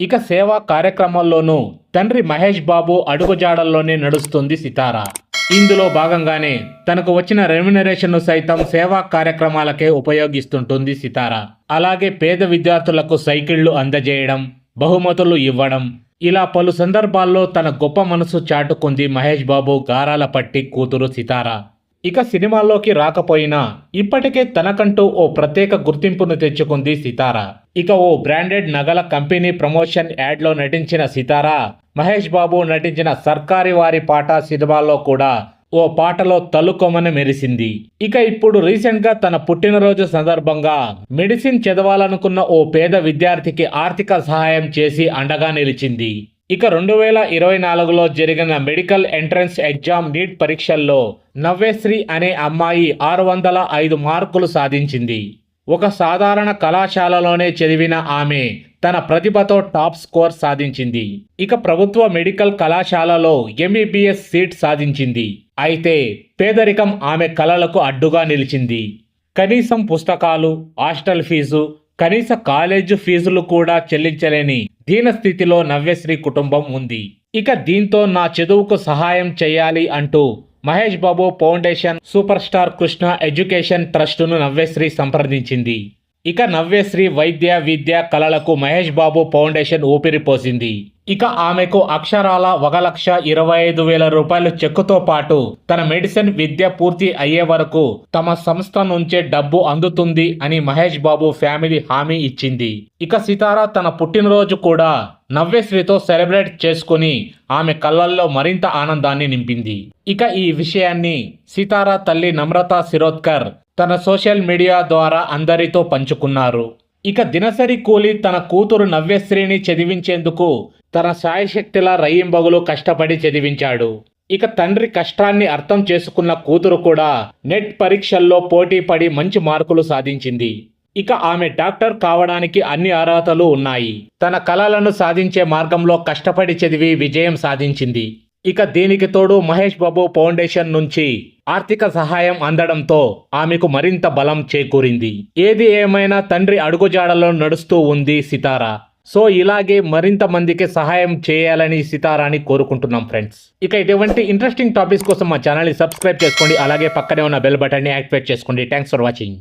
ఇక సేవా కార్యక్రమాల్లోనూ తండ్రి మహేష్ బాబు అడుగుజాడల్లోనే నడుస్తుంది సితార. ఇందులో భాగంగానే తనకు వచ్చిన రెమ్యునరేషన్ సైతం సేవా కార్యక్రమాలకే ఉపయోగిస్తుంటుంది సితార. అలాగే పేద విద్యార్థులకు సైకిళ్లు అందజేయడం, బహుమతులు ఇవ్వడం, ఇలా పలు సందర్భాల్లో తన గొప్ప మనసు చాటుకుంది మహేష్ బాబు గారాల పట్టి కూతురు సితార. ఇక సినిమాల్లోకి రాకపోయినా ఇప్పటికే తనకంటూ ఓ ప్రత్యేక గుర్తింపును తెచ్చుకుంది సితార. ఇక ఓ బ్రాండెడ్ నగల కంపెనీ ప్రమోషన్ యాడ్లో నటించిన సితార మహేష్ బాబు నటించిన సర్కారీ వారి పాట సినిమాలో కూడా ఓ పాటలో తలుకొమని మెరిసింది. ఇక ఇప్పుడు రీసెంట్ గా తన పుట్టినరోజు సందర్భంగా మెడిసిన్ చదవాలనుకున్న ఓ పేద విద్యార్థికి ఆర్థిక సహాయం చేసి అండగా నిలిచింది. ఇక 2024లో జరిగిన మెడికల్ ఎంట్రన్స్ ఎగ్జామ్ నీట్ పరీక్షల్లో నవ్యశ్రీ అనే అమ్మాయి 605 మార్కులు సాధించింది. ఒక సాధారణ కళాశాలలోనే చదివిన ఆమె తన ప్రతిభతో టాప్ స్కోర్ సాధించింది. ఇక ప్రభుత్వ మెడికల్ కళాశాలలో ఎంబీబీఎస్ సీట్ సాధించింది. అయితే పేదరికం ఆమె కలలకు అడ్డుగా నిలిచింది. కనీసం పుస్తకాలు, హాస్టల్ ఫీజు, కనీస కాలేజీ ఫీజులు కూడా చెల్లించలేని దీనస్థితిలో నవ్యశ్రీ కుటుంబం ఉంది. ఇక దీంతో నా చదువుకు సహాయం చేయాలి అంటూ Mahesh Babu foundation super star Krishna education ట్రస్టును నవ్యశ్రీ సంప్రదించింది. ఇక నవ్యశ్రీ వైద్య విద్య కళలకు మహేష్ బాబు ఫౌండేషన్ ఊపిరిపోసింది. ఇక ఆమెకు అక్షరాల 1,25,000 రూపాయలు చెక్కుతో పాటు తన మెడిసిన్ విద్య పూర్తి అయ్యే వరకు తమ సంస్థ నుంచే డబ్బు అందుతుంది అని మహేష్ బాబు ఫ్యామిలీ హామీ ఇచ్చింది. ఇక సితార తన పుట్టినరోజు కూడా నవ్యశ్రీతో సెలబ్రేట్ చేసుకుని ఆమె కళ్ళల్లో మరింత ఆనందాన్ని నింపింది. ఇక ఈ విషయాన్ని సితార తల్లి నమ్రతా శిరోద్కర్ తన సోషల్ మీడియా ద్వారా అందరితో పంచుకున్నారు. ఇక దినసరి కూలీ తన కూతురు నవ్యశ్రీని చదివించేందుకు తన శాయశక్తిలా రయ్యింబగులు కష్టపడి చదివించాడు. ఇక తండ్రి కష్టాన్ని అర్థం చేసుకున్న కూతురు కూడా నెట్ పరీక్షల్లో పోటీ పడి మంచి మార్కులు సాధించింది. ఇక ఆమె డాక్టర్ కావడానికి అన్ని అర్హతలు ఉన్నాయి. తన కలలను సాధించే మార్గంలో కష్టపడి చదివి విజయం సాధించింది. ఇక దీనికి తోడు మహేష్ బాబు ఫౌండేషన్ నుంచి ఆర్థిక సహాయం అందడంతో ఆమెకు మరింత బలం చేకూరింది. ఏది ఏమైనా తండ్రి అడుగుజాడలో నడుస్తూ ఉంది సితార. సో ఇలాగే మరింత మందికి సహాయం చేయాలని సితారాని కోరుకుంటున్నాం ఫ్రెండ్స్. ఇక ఇటువంటి ఇంట్రెస్టింగ్ టాపిక్స్ కోసం మా ఛానల్ని సబ్స్క్రైబ్ చేసుకోండి. అలాగే పక్కనే ఉన్న బెల్ బటన్ని యాక్టివేట్ చేసుకోండి. Thanks for watching.